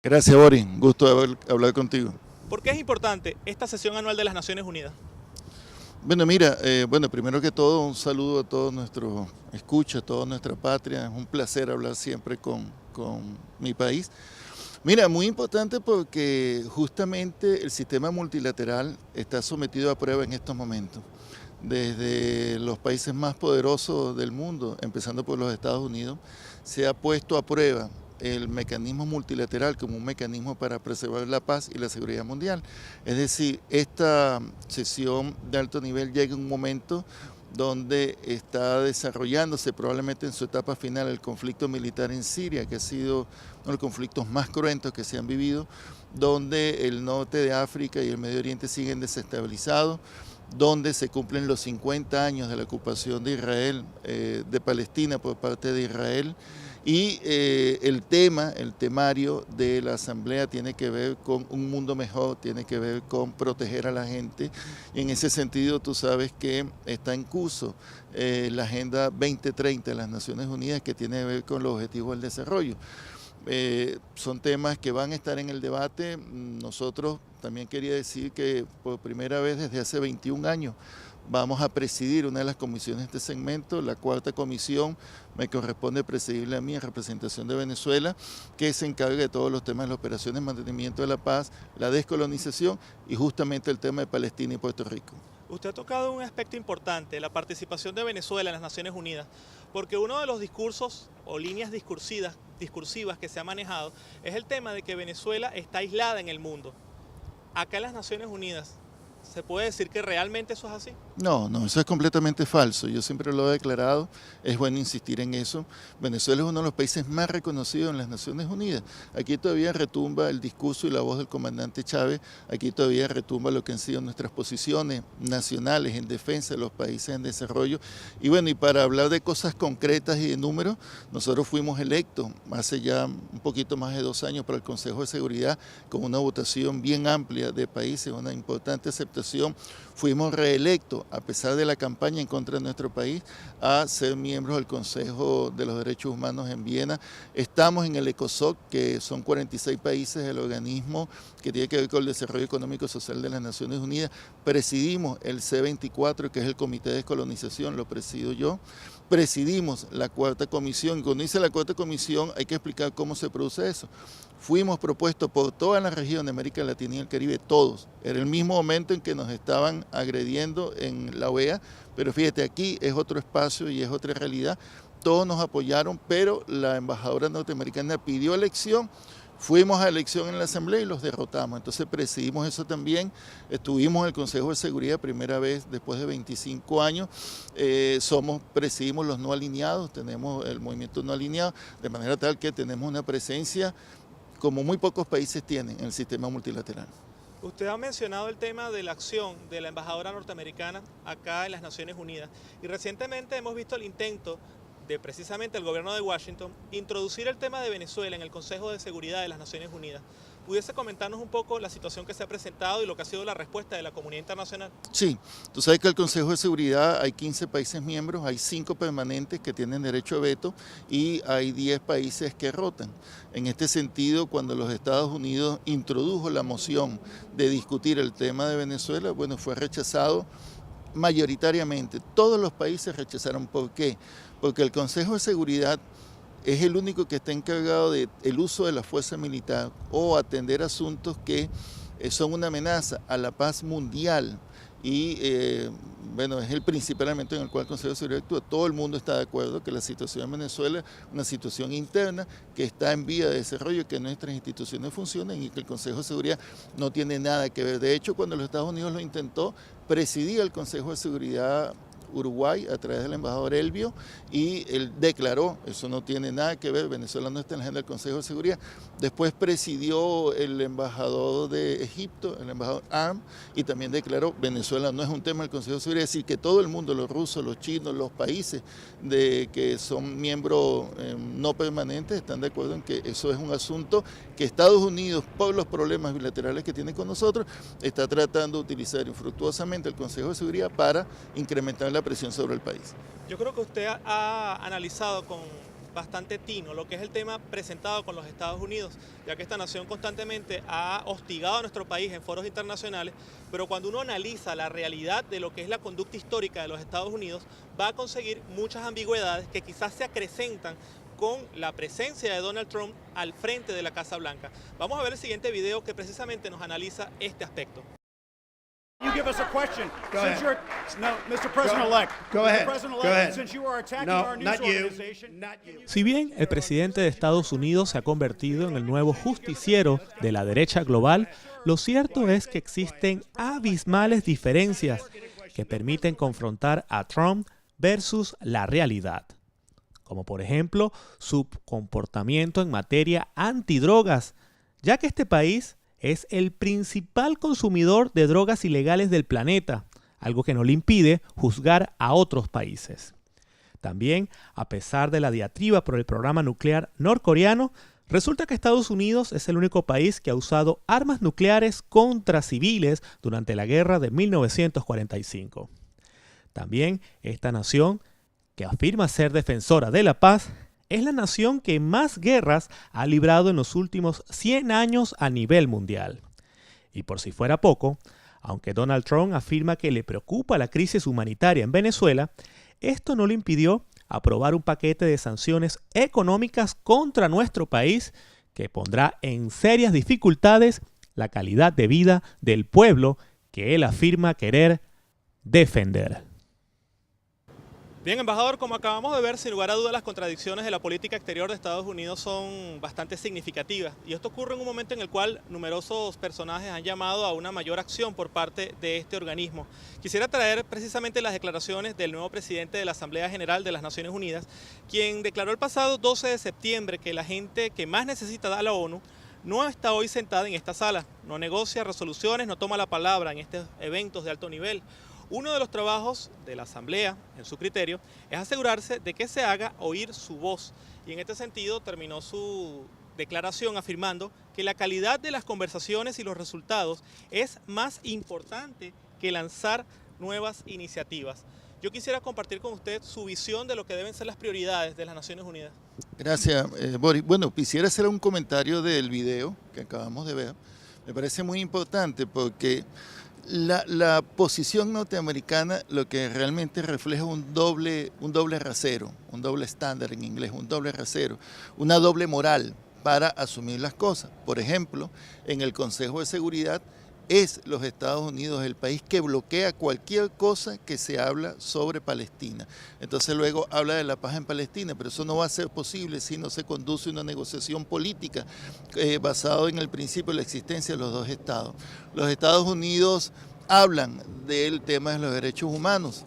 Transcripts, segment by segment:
Gracias, Boris. Gusto de hablar contigo. ¿Por qué es importante esta sesión anual de las Naciones Unidas? Bueno, mira, primero que todo, un saludo a todos nuestros escuchas, a toda nuestra patria. Es un placer hablar siempre con mi país. Mira, muy importante porque justamente el sistema multilateral está sometido a prueba en estos momentos. Desde los países más poderosos del mundo, empezando por los Estados Unidos, se ha puesto a prueba el mecanismo multilateral como un mecanismo para preservar la paz y la seguridad mundial. Es decir, esta sesión de alto nivel llega en un momento donde está desarrollándose probablemente en su etapa final el conflicto militar en Siria, que ha sido uno de los conflictos más cruentos que se han vivido, donde el norte de África y el Medio Oriente siguen desestabilizados, donde se cumplen los 50 años de la ocupación de Israel, de Palestina por parte de Israel, y el temario de la Asamblea tiene que ver con un mundo mejor, tiene que ver con proteger a la gente, y en ese sentido tú sabes que está en curso la Agenda 2030 de las Naciones Unidas, que tiene que ver con los objetivos del desarrollo. Son temas que van a estar en el debate. Nosotros también quería decir que por primera vez desde hace 21 años vamos a presidir una de las comisiones de este segmento, la cuarta comisión. Me corresponde presidirla a mí en representación de Venezuela, que se encarga de todos los temas de las operaciones de mantenimiento de la paz, la descolonización y justamente el tema de Palestina y Puerto Rico. Usted ha tocado un aspecto importante, la participación de Venezuela en las Naciones Unidas, porque uno de los discursos o líneas discursivas que se ha manejado es el tema de que Venezuela está aislada en el mundo. Acá en las Naciones Unidas, ¿se puede decir que realmente eso es así? No, eso es completamente falso. Yo siempre lo he declarado, es bueno insistir en eso. Venezuela es uno de los países más reconocidos en las Naciones Unidas. Aquí todavía retumba el discurso y la voz del comandante Chávez, aquí todavía retumba lo que han sido nuestras posiciones nacionales en defensa de los países en desarrollo. Y bueno, y para hablar de cosas concretas y de números, nosotros fuimos electos hace ya un poquito más de 2 años para el Consejo de Seguridad con una votación bien amplia de países, una importante aceptación. Fuimos reelectos a pesar de la campaña en contra de nuestro país, a ser miembros del Consejo de los Derechos Humanos en Viena. Estamos en el ECOSOC, que son 46 países del organismo que tiene que ver con el desarrollo económico y social de las Naciones Unidas. Presidimos el C24, que es el Comité de Descolonización, lo presido yo. Presidimos la cuarta comisión, y cuando dice la cuarta comisión hay que explicar cómo se produce eso. Fuimos propuestos por toda la región de América Latina y el Caribe, todos. Era el mismo momento en que nos estaban agrediendo en la OEA, pero fíjate, aquí es otro espacio y es otra realidad. Todos nos apoyaron, pero la embajadora norteamericana pidió elección. Fuimos a elección en la Asamblea y los derrotamos. Entonces presidimos eso también. Estuvimos en el Consejo de Seguridad primera vez después de 25 años. Presidimos los no alineados, tenemos el movimiento no alineado, de manera tal que tenemos una presencia como muy pocos países tienen en el sistema multilateral. Usted ha mencionado el tema de la acción de la embajadora norteamericana acá en las Naciones Unidas y recientemente hemos visto el intento de precisamente el gobierno de Washington introducir el tema de Venezuela en el Consejo de Seguridad de las Naciones Unidas. ¿Pudiese comentarnos un poco la situación que se ha presentado y lo que ha sido la respuesta de la comunidad internacional? Sí, tú sabes que el Consejo de Seguridad hay 15 países miembros, hay 5 permanentes que tienen derecho a veto y hay 10 países que rotan. En este sentido, cuando los Estados Unidos introdujo la moción de discutir el tema de Venezuela, bueno, fue rechazado mayoritariamente. Todos los países rechazaron. ¿Por qué? Porque el Consejo de Seguridad es el único que está encargado del uso de la fuerza militar o atender asuntos que son una amenaza a la paz mundial. Y es el principal elemento en el cual el Consejo de Seguridad actúa. Todo el mundo está de acuerdo que la situación en Venezuela es una situación interna que está en vía de desarrollo, que nuestras instituciones funcionen y que el Consejo de Seguridad no tiene nada que ver. De hecho, cuando los Estados Unidos lo intentó, presidía el Consejo de Seguridad Uruguay a través del embajador Elvio y él declaró, eso no tiene nada que ver, Venezuela no está en la agenda del Consejo de Seguridad. Después presidió el embajador de Egipto, el embajador Arm, y también declaró, Venezuela no es un tema del Consejo de Seguridad, es decir, que todo el mundo, los rusos, los chinos, los países que son miembros no permanentes, están de acuerdo en que eso es un asunto que Estados Unidos, por los problemas bilaterales que tiene con nosotros, está tratando de utilizar infructuosamente el Consejo de Seguridad para incrementar la presión sobre el país. Yo creo que usted ha analizado con bastante tino lo que es el tema presentado con los Estados Unidos, ya que esta nación constantemente ha hostigado a nuestro país en foros internacionales, pero cuando uno analiza la realidad de lo que es la conducta histórica de los Estados Unidos, va a conseguir muchas ambigüedades que quizás se acrecentan con la presencia de Donald Trump al frente de la Casa Blanca. Vamos a ver el siguiente video que precisamente nos analiza este aspecto. You give us a question. Go Since ahead. you're no, Mr. President-elect. Go ahead. Mr. President-elect, Go ahead. since you are attacking No, our news not you. organization. Not you. Si bien el presidente de Estados Unidos se ha convertido en el nuevo justiciero de la derecha global, lo cierto es que existen abismales diferencias que permiten confrontar a Trump versus la realidad, como por ejemplo su comportamiento en materia antidrogas, ya que este país es el principal consumidor de drogas ilegales del planeta, algo que no le impide juzgar a otros países. También, a pesar de la diatriba por el programa nuclear norcoreano, resulta que Estados Unidos es el único país que ha usado armas nucleares contra civiles durante la guerra de 1945. También, esta nación, que afirma ser defensora de la paz, es la nación que más guerras ha librado en los últimos 100 años a nivel mundial. Y por si fuera poco, aunque Donald Trump afirma que le preocupa la crisis humanitaria en Venezuela, esto no le impidió aprobar un paquete de sanciones económicas contra nuestro país que pondrá en serias dificultades la calidad de vida del pueblo que él afirma querer defender. Bien, embajador, como acabamos de ver, sin lugar a dudas las contradicciones de la política exterior de Estados Unidos son bastante significativas. Y esto ocurre en un momento en el cual numerosos personajes han llamado a una mayor acción por parte de este organismo. Quisiera traer precisamente las declaraciones del nuevo presidente de la Asamblea General de las Naciones Unidas, quien declaró el pasado 12 de septiembre que la gente que más necesita a la ONU no está hoy sentada en esta sala, no negocia resoluciones, no toma la palabra en estos eventos de alto nivel. Uno de los trabajos de la Asamblea, en su criterio, es asegurarse de que se haga oír su voz. Y en este sentido terminó su declaración afirmando que la calidad de las conversaciones y los resultados es más importante que lanzar nuevas iniciativas. Yo quisiera compartir con usted su visión de lo que deben ser las prioridades de las Naciones Unidas. Gracias, Boris. Bueno, quisiera hacer un comentario del video que acabamos de ver. Me parece muy importante porque la posición norteamericana lo que realmente refleja un doble rasero, un doble estándar en inglés, un doble rasero, una doble moral para asumir las cosas. Por ejemplo, en el Consejo de Seguridad es los Estados Unidos el país que bloquea cualquier cosa que se habla sobre Palestina. Entonces luego habla de la paz en Palestina, pero eso no va a ser posible si no se conduce una negociación política basada en el principio de la existencia de los dos estados. Los Estados Unidos hablan del tema de los derechos humanos.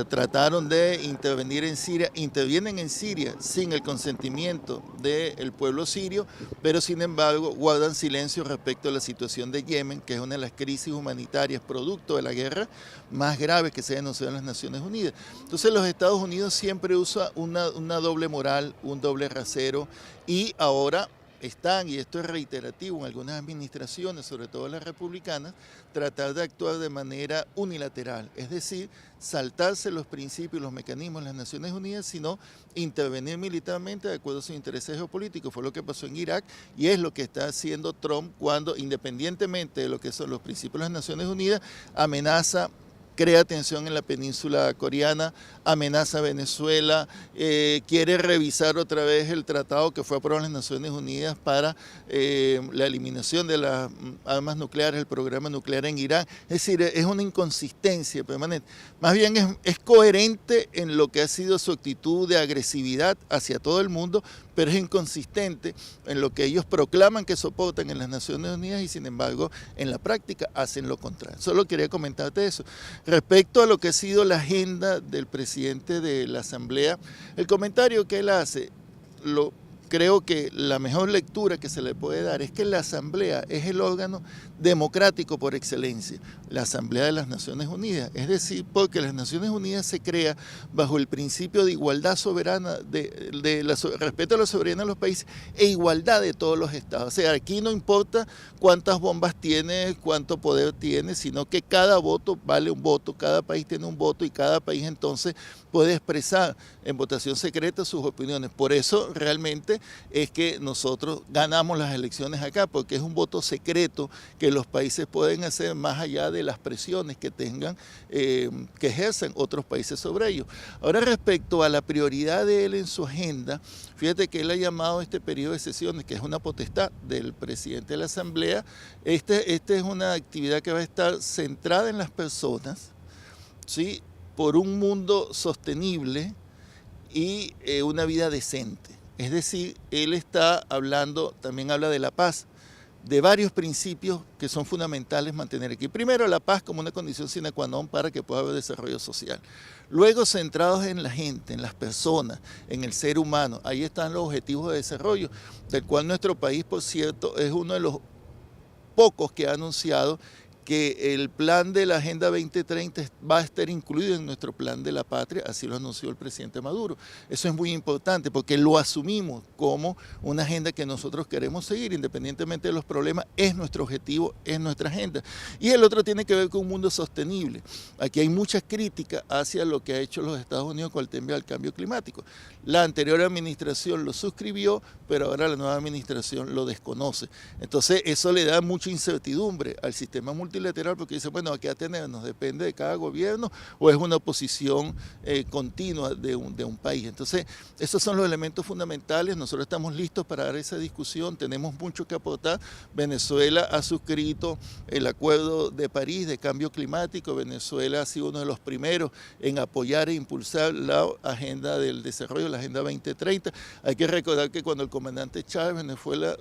Trataron de intervenir en Siria, intervienen en Siria sin el consentimiento del pueblo sirio, pero sin embargo guardan silencio respecto a la situación de Yemen, que es una de las crisis humanitarias producto de la guerra más graves que se ha denunciado en las Naciones Unidas. Entonces los Estados Unidos siempre usan una doble moral, un doble rasero, y ahora están, y esto es reiterativo en algunas administraciones, sobre todo las republicanas, tratar de actuar de manera unilateral, es decir, saltarse los principios y los mecanismos de las Naciones Unidas, sino intervenir militarmente de acuerdo a sus intereses geopolíticos. Fue lo que pasó en Irak y es lo que está haciendo Trump cuando, independientemente de lo que son los principios de las Naciones Unidas, amenaza, crea tensión en la península coreana, amenaza a Venezuela, quiere revisar otra vez el tratado que fue aprobado en las Naciones Unidas para la eliminación de las armas nucleares, el programa nuclear en Irán. Es decir, es una inconsistencia permanente. Más bien es coherente en lo que ha sido su actitud de agresividad hacia todo el mundo, pero es inconsistente en lo que ellos proclaman que soportan en las Naciones Unidas y sin embargo en la práctica hacen lo contrario. Solo quería comentarte eso. Respecto a lo que ha sido la agenda del presidente de la Asamblea, el comentario que él hace creo que la mejor lectura que se le puede dar es que la Asamblea es el órgano democrático por excelencia, la Asamblea de las Naciones Unidas, es decir, porque las Naciones Unidas se crea bajo el principio de igualdad soberana, respeto a la soberanía de los países e igualdad de todos los estados. O sea, aquí no importa cuántas bombas tiene, cuánto poder tiene, sino que cada voto vale un voto, cada país tiene un voto y cada país entonces puede expresar en votación secreta sus opiniones. Por eso realmente es que nosotros ganamos las elecciones acá, porque es un voto secreto que los países pueden hacer más allá de las presiones que tengan, que ejercen otros países sobre ellos. Ahora, respecto a la prioridad de él en su agenda, fíjate que él ha llamado este periodo de sesiones, que es una potestad del presidente de la Asamblea. Esta es una actividad que va a estar centrada en las personas, ¿sí?, por un mundo sostenible y una vida decente. Es decir, él está hablando, también habla de la paz, de varios principios que son fundamentales mantener aquí. Primero, la paz como una condición sine qua non para que pueda haber desarrollo social. Luego, centrados en la gente, en las personas, en el ser humano. Ahí están los objetivos de desarrollo, del cual nuestro país, por cierto, es uno de los pocos que ha anunciado que el plan de la Agenda 2030 va a estar incluido en nuestro plan de la patria, así lo anunció el presidente Maduro. Eso es muy importante porque lo asumimos como una agenda que nosotros queremos seguir, independientemente de los problemas, es nuestro objetivo, es nuestra agenda. Y el otro tiene que ver con un mundo sostenible. Aquí hay muchas críticas hacia lo que ha hecho los Estados Unidos con el tema del cambio climático. La anterior administración lo suscribió, pero ahora la nueva administración lo desconoce. Entonces eso le da mucha incertidumbre al sistema multilateral porque dice, bueno, ¿a qué atenernos? ¿Depende de cada gobierno o es una posición continua de un país? Entonces, esos son los elementos fundamentales. Nosotros estamos listos para dar esa discusión, tenemos mucho que aportar. Venezuela ha suscrito el Acuerdo de París de Cambio Climático. Venezuela ha sido uno de los primeros en apoyar e impulsar la agenda del desarrollo, la Agenda 2030. Hay que recordar que cuando el comandante Chávez,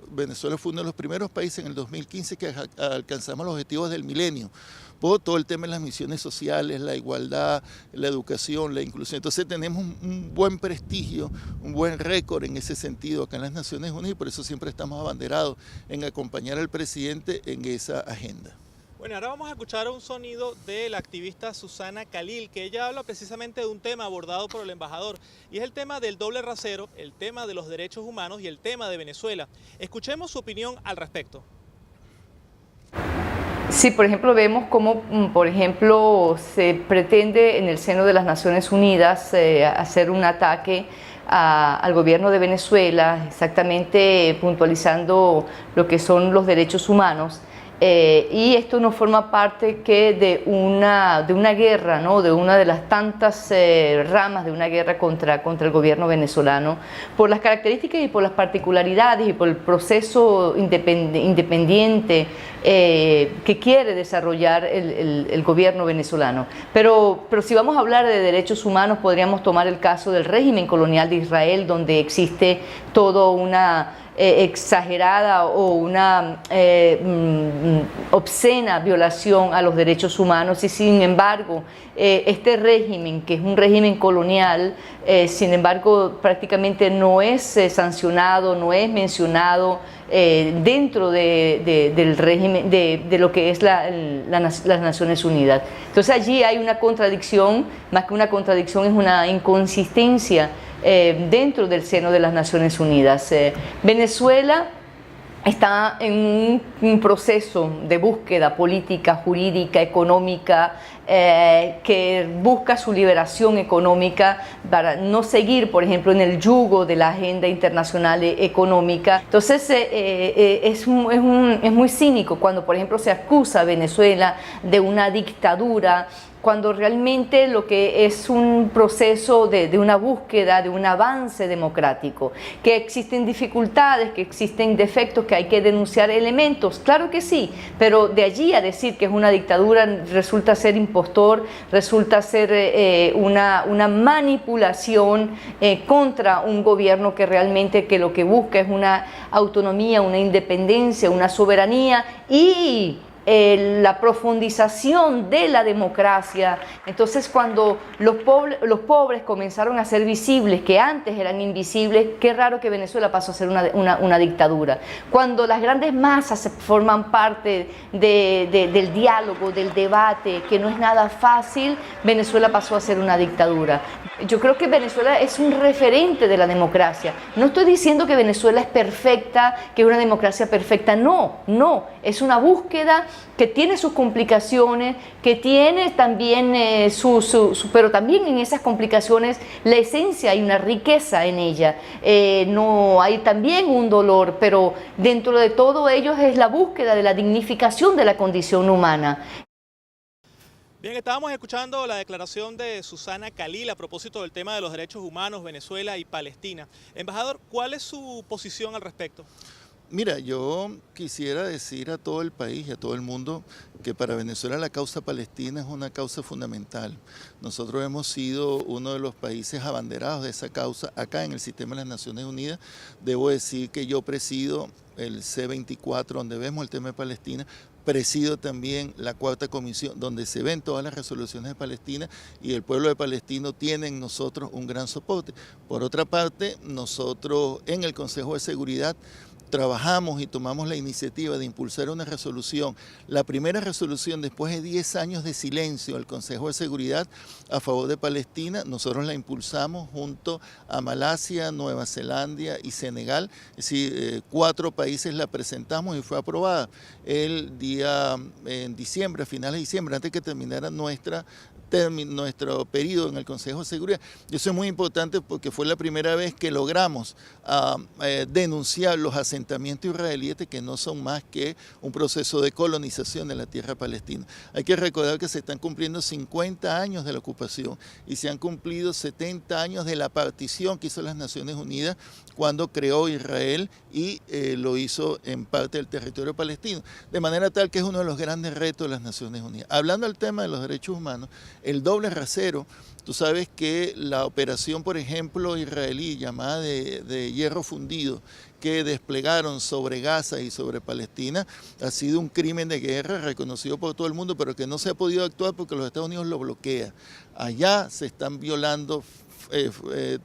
Venezuela fue uno de los primeros países en el 2015 que alcanzamos los objetivos del milenio, por todo el tema de las misiones sociales, la igualdad, la educación, la inclusión. Entonces tenemos un buen prestigio, un buen récord en ese sentido acá en las Naciones Unidas y por eso siempre estamos abanderados en acompañar al presidente en esa agenda. Bueno, ahora vamos a escuchar un sonido de la activista Susana Khalil, que ella habla precisamente de un tema abordado por el embajador, y es el tema del doble rasero, el tema de los derechos humanos y el tema de Venezuela. Escuchemos su opinión al respecto. Sí, por ejemplo, vemos cómo, por ejemplo, se pretende en el seno de las Naciones Unidas hacer un ataque al gobierno de Venezuela, exactamente puntualizando lo que son los derechos humanos. Y esto no forma parte que de una guerra, ¿no? De una de las tantas ramas de una guerra contra el gobierno venezolano, por las características y por las particularidades y por el proceso independiente que quiere desarrollar el gobierno venezolano. Pero si vamos a hablar de derechos humanos, podríamos tomar el caso del régimen colonial de Israel, donde existe toda una exagerada o una obscena violación a los derechos humanos y sin embargo este régimen, que es un régimen colonial, sin embargo prácticamente no es sancionado, no es mencionado dentro del régimen de lo que es las Naciones Unidas. Entonces allí hay una contradicción, más que una contradicción es una inconsistencia dentro del seno de las Naciones Unidas. Venezuela está en un proceso de búsqueda política, jurídica, económica, que busca su liberación económica para no seguir, por ejemplo, en el yugo de la agenda internacional económica. Entonces es muy cínico cuando, por ejemplo, se acusa a Venezuela de una dictadura, cuando realmente lo que es un proceso de una búsqueda, de un avance democrático, que existen dificultades, que existen defectos, que hay que denunciar elementos, claro que sí, pero de allí a decir que es una dictadura resulta ser impostor, resulta ser una manipulación contra un gobierno que realmente lo que busca es una autonomía, una independencia, una soberanía y la profundización de la democracia. Entonces, cuando los pobres comenzaron a ser visibles, que antes eran invisibles, qué raro que Venezuela pasó a ser una dictadura. Cuando las grandes masas forman parte del diálogo, del debate, que no es nada fácil, Venezuela pasó a ser una dictadura. Yo creo que Venezuela es un referente de la democracia. No estoy diciendo que Venezuela es perfecta, que es una democracia perfecta. No, es una búsqueda que tiene sus complicaciones, que tiene también pero también en esas complicaciones la esencia, hay una riqueza en ella. No hay también un dolor, pero dentro de todo ello es la búsqueda de la dignificación de la condición humana. Bien, estábamos escuchando la declaración de Susana Khalil a propósito del tema de los derechos humanos, Venezuela y Palestina. Embajador, ¿cuál es su posición al respecto? Mira, yo quisiera decir a todo el país y a todo el mundo que para Venezuela la causa palestina es una causa fundamental. Nosotros hemos sido uno de los países abanderados de esa causa acá en el sistema de las Naciones Unidas. Debo decir que yo presido el C24, donde vemos el tema de Palestina. Presido también la cuarta comisión, donde se ven todas las resoluciones de Palestina, y el pueblo de Palestina tiene en nosotros un gran soporte. Por otra parte, nosotros en el Consejo de Seguridad trabajamos y tomamos la iniciativa de impulsar una resolución, la primera resolución después de 10 años de silencio al Consejo de Seguridad a favor de Palestina. Nosotros la impulsamos junto a Malasia, Nueva Zelanda y Senegal, es decir, 4 países la presentamos y fue aprobada el día en diciembre, a finales de diciembre, antes que terminara nuestro periodo en el Consejo de Seguridad. Y eso es muy importante porque fue la primera vez que logramos denunciar los asentamientos israelíes, que no son más que un proceso de colonización de la tierra palestina. Hay que recordar que se están cumpliendo 50 años de la ocupación y se han cumplido 70 años de la partición que hizo las Naciones Unidas cuando creó Israel y lo hizo en parte del territorio palestino. De manera tal que es uno de los grandes retos de las Naciones Unidas. Hablando del tema de los derechos humanos, el doble rasero, tú sabes que la operación, por ejemplo, israelí llamada de hierro fundido, que desplegaron sobre Gaza y sobre Palestina, ha sido un crimen de guerra reconocido por todo el mundo, pero que no se ha podido actuar porque los Estados Unidos lo bloquea. Allá se están violando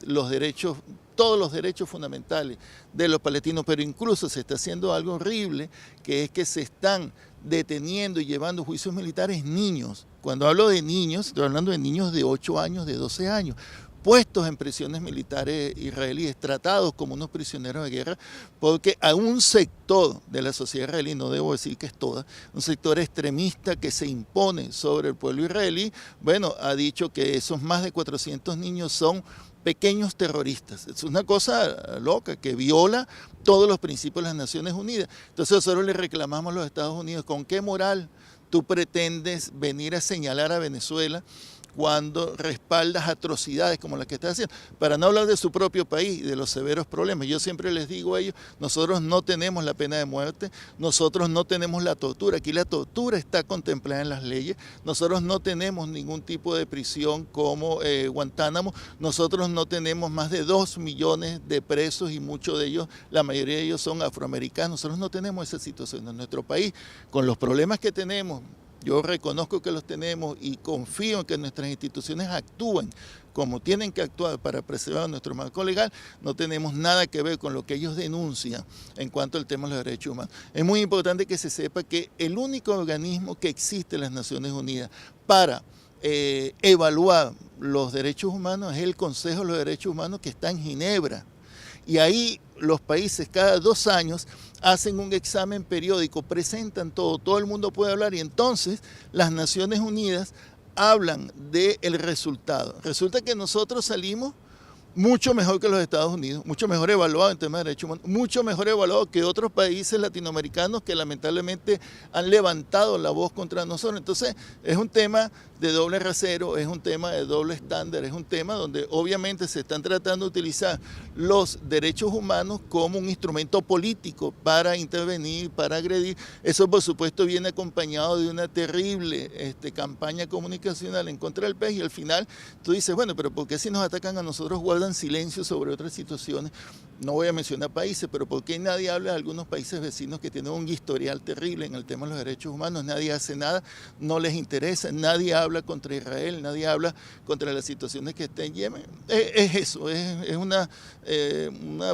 los derechos, todos los derechos fundamentales de los palestinos, pero incluso se está haciendo algo horrible, que es que se están deteniendo y llevando juicios militares niños. Cuando hablo de niños, estoy hablando de niños de 8 años, de 12 años, puestos en prisiones militares israelíes, tratados como unos prisioneros de guerra, porque a un sector de la sociedad israelí, no debo decir que es toda, un sector extremista que se impone sobre el pueblo israelí, bueno, ha dicho que esos más de 400 niños son pequeños terroristas. Es una cosa loca que viola todos los principios de las Naciones Unidas. Entonces nosotros le reclamamos a los Estados Unidos, ¿con qué moral tú pretendes venir a señalar a Venezuela cuando respaldas atrocidades como las que está haciendo? Para no hablar de su propio país y de los severos problemas. Yo siempre les digo a ellos, nosotros no tenemos la pena de muerte, nosotros no tenemos la tortura. Aquí la tortura está contemplada en las leyes. Nosotros no tenemos ningún tipo de prisión como Guantánamo. Nosotros no tenemos más de 2 millones de presos y muchos de ellos, la mayoría de ellos son afroamericanos. Nosotros no tenemos esa situación en nuestro país. Con los problemas que tenemos, yo reconozco que los tenemos y confío en que nuestras instituciones actúen como tienen que actuar para preservar nuestro marco legal. No tenemos nada que ver con lo que ellos denuncian en cuanto al tema de los derechos humanos. Es muy importante que se sepa que el único organismo que existe en las Naciones Unidas para evaluar los derechos humanos es el Consejo de los Derechos Humanos, que está en Ginebra. Y ahí los países cada 2 años hacen un examen periódico, presentan todo el mundo puede hablar y entonces las Naciones Unidas hablan del resultado. Resulta que nosotros salimos mucho mejor que los Estados Unidos, mucho mejor evaluado en temas de derechos humanos, mucho mejor evaluado que otros países latinoamericanos que lamentablemente han levantado la voz contra nosotros. Entonces es un tema de doble rasero, es un tema de doble estándar, es un tema donde obviamente se están tratando de utilizar los derechos humanos como un instrumento político para intervenir, para agredir. Eso por supuesto viene acompañado de una terrible campaña comunicacional en contra del país y al final tú dices, bueno, pero ¿por qué si nos atacan a nosotros guardan silencio sobre otras situaciones. No voy a mencionar países, pero ¿por qué nadie habla de algunos países vecinos que tienen un historial terrible en el tema de los derechos humanos? Nadie hace nada, no les interesa, nadie habla contra Israel, nadie habla contra las situaciones que está en Yemen. Es eso, es una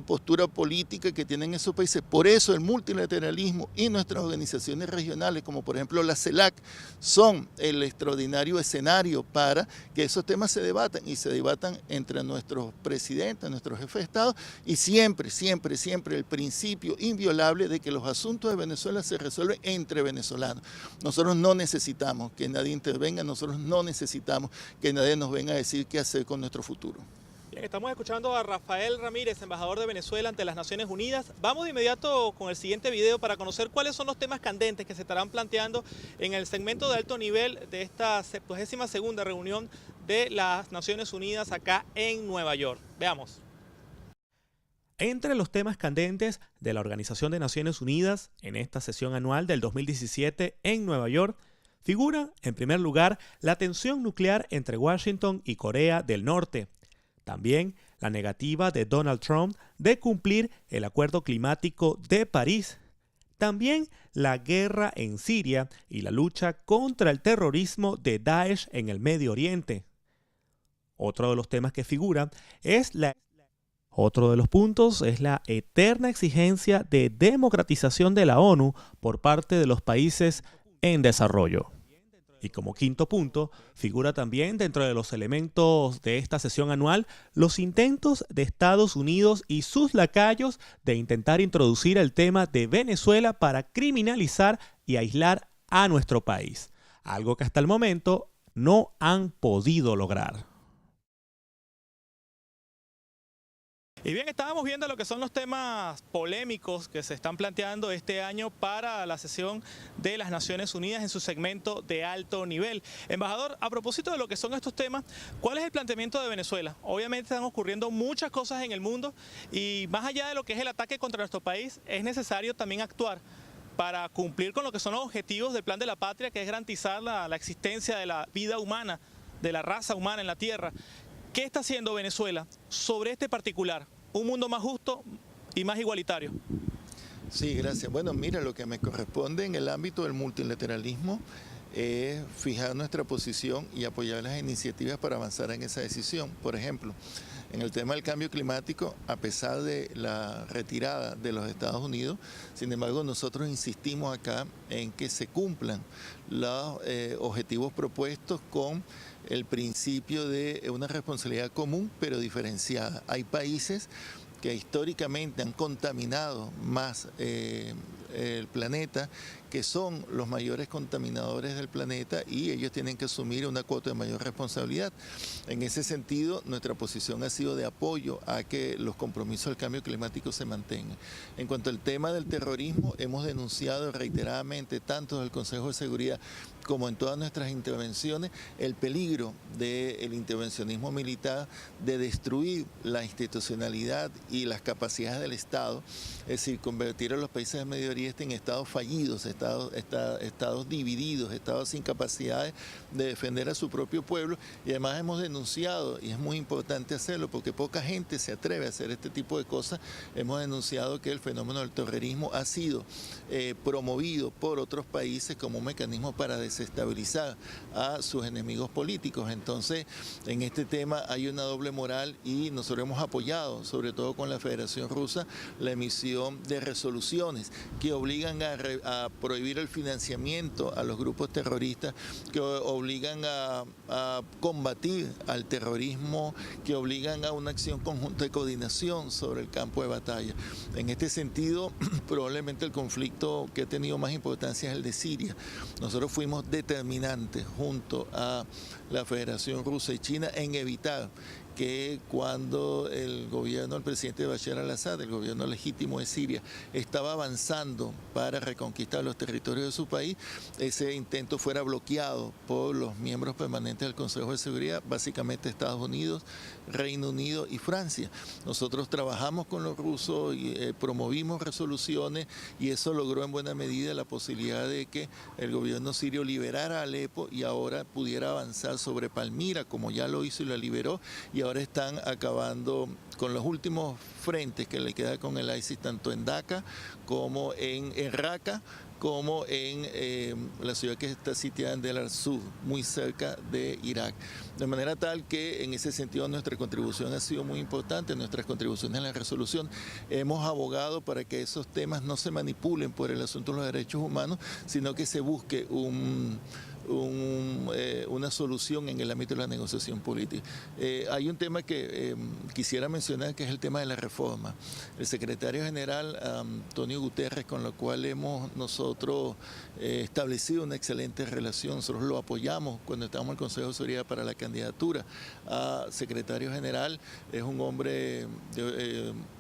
postura política que tienen esos países. Por eso el multilateralismo y nuestras organizaciones regionales, como por ejemplo la CELAC, son el extraordinario escenario para que esos temas se debatan, y se debatan entre nuestros presidentes, nuestros jefes de Estado, y siempre, siempre, siempre el principio inviolable de que los asuntos de Venezuela se resuelven entre venezolanos. Nosotros no necesitamos que nadie intervenga, nosotros no necesitamos que nadie nos venga a decir qué hacer con nuestro futuro. Bien, estamos escuchando a Rafael Ramírez, embajador de Venezuela ante las Naciones Unidas. Vamos de inmediato con el siguiente video para conocer cuáles son los temas candentes que se estarán planteando en el segmento de alto nivel de esta 72ª reunión de las Naciones Unidas acá en Nueva York. Veamos. Entre los temas candentes de la Organización de Naciones Unidas en esta sesión anual del 2017 en Nueva York, figura, en primer lugar, la tensión nuclear entre Washington y Corea del Norte. También la negativa de Donald Trump de cumplir el Acuerdo Climático de París. También la guerra en Siria y la lucha contra el terrorismo de Daesh en el Medio Oriente. Otro de los temas que figura es Otro de los puntos es la eterna exigencia de democratización de la ONU por parte de los países en desarrollo. Y como quinto punto, figura también dentro de los elementos de esta sesión anual los intentos de Estados Unidos y sus lacayos de intentar introducir el tema de Venezuela para criminalizar y aislar a nuestro país, algo que hasta el momento no han podido lograr. Y bien, estábamos viendo lo que son los temas polémicos que se están planteando este año para la sesión de las Naciones Unidas en su segmento de alto nivel. Embajador, a propósito de lo que son estos temas, ¿cuál es el planteamiento de Venezuela? Obviamente están ocurriendo muchas cosas en el mundo y más allá de lo que es el ataque contra nuestro país, es necesario también actuar para cumplir con lo que son los objetivos del Plan de la Patria, que es garantizar la existencia de la vida humana, de la raza humana en la tierra. ¿Qué está haciendo Venezuela sobre este particular? Un mundo más justo y más igualitario. Sí, gracias. Bueno, mira, lo que me corresponde en el ámbito del multilateralismo es fijar nuestra posición y apoyar las iniciativas para avanzar en esa decisión. Por ejemplo, en el tema del cambio climático, a pesar de la retirada de los Estados Unidos, sin embargo, nosotros insistimos acá en que se cumplan los objetivos propuestos con el principio de una responsabilidad común pero diferenciada. Hay países que históricamente han contaminado más el planeta, que son los mayores contaminadores del planeta, y ellos tienen que asumir una cuota de mayor responsabilidad. En ese sentido, nuestra posición ha sido de apoyo a que los compromisos del cambio climático se mantengan. En cuanto al tema del terrorismo, hemos denunciado reiteradamente, tanto del Consejo de Seguridad como en todas nuestras intervenciones, el peligro del intervencionismo militar, de destruir la institucionalidad y las capacidades del Estado, es decir, convertir a los países del Medio Oriente en estados fallidos, estados divididos, estados sin capacidades de defender a su propio pueblo. Y además hemos denunciado, y es muy importante hacerlo porque poca gente se atreve a hacer este tipo de cosas, hemos denunciado que el fenómeno del terrorismo ha sido promovido por otros países como un mecanismo para desestabilizar a sus enemigos políticos. Entonces, en este tema hay una doble moral y nosotros hemos apoyado, sobre todo con la Federación Rusa, la emisión de resoluciones que obligan a prohibir el financiamiento a los grupos terroristas, que obligan a combatir al terrorismo, que obligan a una acción conjunta de coordinación sobre el campo de batalla. En este sentido, probablemente el conflicto que ha tenido más importancia es el de Siria. Nosotros fuimos determinantes junto a la Federación Rusa y China en evitar que cuando el gobierno del presidente Bashar al-Assad, el gobierno legítimo de Siria, estaba avanzando para reconquistar los territorios de su país, ese intento fuera bloqueado por los miembros permanentes del Consejo de Seguridad, básicamente Estados Unidos, Reino Unido y Francia. Nosotros trabajamos con los rusos y promovimos resoluciones, y eso logró en buena medida la posibilidad de que el gobierno sirio liberara a Alepo y ahora pudiera avanzar sobre Palmira, como ya lo hizo y la liberó, y ahora están acabando con los últimos frentes que le queda con el ISIS, tanto en Daca como en Raqqa, como en la ciudad que está sitiada en Deir al-Sur, muy cerca de Irak. De manera tal que en ese sentido nuestra contribución ha sido muy importante, nuestras contribuciones en la resolución. Hemos abogado para que esos temas no se manipulen por el asunto de los derechos humanos, sino que se busque una solución en el ámbito de la negociación política. Hay un tema que quisiera mencionar, que es el tema de la reforma. El secretario general Antonio Guterres, con lo cual hemos nosotros establecido una excelente relación, nosotros lo apoyamos cuando estábamos en el Consejo de Seguridad para la candidatura a secretario general, es un hombre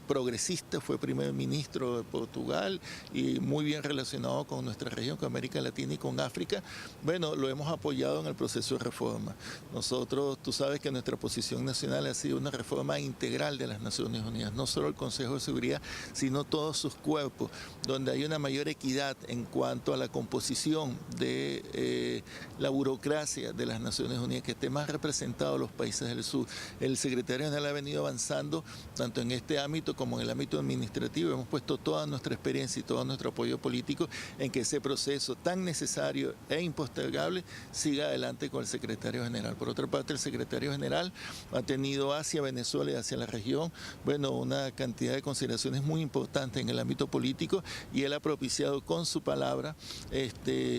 progresista, fue primer ministro de Portugal y muy bien relacionado con nuestra región, con América Latina y con África. Bueno, lo hemos apoyado en el proceso de reforma. Nosotros, tú sabes que nuestra posición nacional ha sido una reforma integral de las Naciones Unidas, no solo el Consejo de Seguridad, sino todos sus cuerpos, donde hay una mayor equidad en cuanto a la composición de la burocracia de las Naciones Unidas, que esté más representado los países del sur. El secretario general ha venido avanzando tanto en este ámbito como en el ámbito administrativo. Hemos puesto toda nuestra experiencia y todo nuestro apoyo político en que ese proceso tan necesario e impostergable siga adelante con el secretario general. Por otra parte, el secretario general ha tenido hacia Venezuela y hacia la región, bueno, una cantidad de consideraciones muy importantes en el ámbito político, y él ha propiciado con su palabra,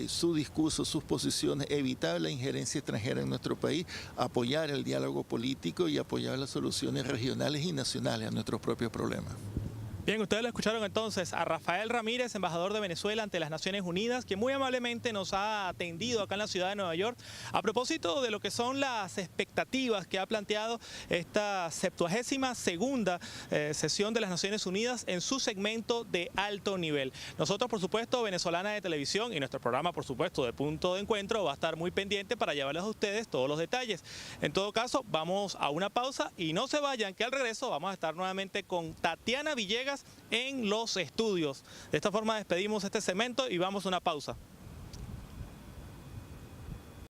su discurso, sus posiciones, evitar la injerencia extranjera en nuestro país, apoyar el diálogo político y apoyar las soluciones regionales y nacionales a nuestros propios problemas. Bien, ustedes lo escucharon entonces a Rafael Ramírez, embajador de Venezuela ante las Naciones Unidas, que muy amablemente nos ha atendido acá en la ciudad de Nueva York a propósito de lo que son las expectativas que ha planteado esta 72ª sesión de las Naciones Unidas en su segmento de alto nivel. Nosotros, por supuesto, Venezolana de Televisión, y nuestro programa, por supuesto, de Punto de Encuentro, va a estar muy pendiente para llevarles a ustedes todos los detalles. En todo caso, vamos a una pausa y no se vayan, que al regreso vamos a estar nuevamente con Tatiana Villegas en los estudios. De esta forma despedimos este segmento y vamos a una pausa.